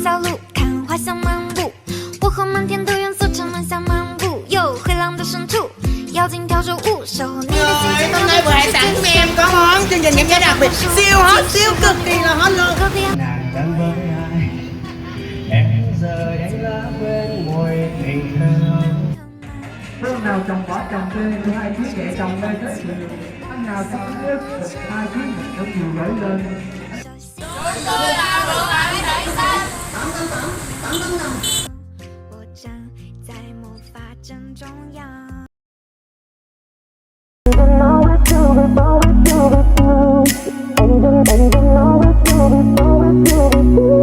小路，看花香漫步。我和满天的元素成暖夏漫步，有灰狼的深处，妖精跳着舞，守护你的心间。Hôm nay vừa hải sản của em có món chương trình giảm giá đặc biệt siêu hot, siêu cực kỳ là hot luôn. Nàng đang với ai em giờ đây lá quên mùi tình thương. Phương nào trồng quả trồng cây, thương ai trí nghệ trồng đây rất nhiều. Anh nào có nước, ai trí nghệ rất nhiều nổi lên. Tôi là đồ ăn đại xanh. 我站在魔法阵中央。don't know where to be, but where to be. And don't know where to be, but where to be.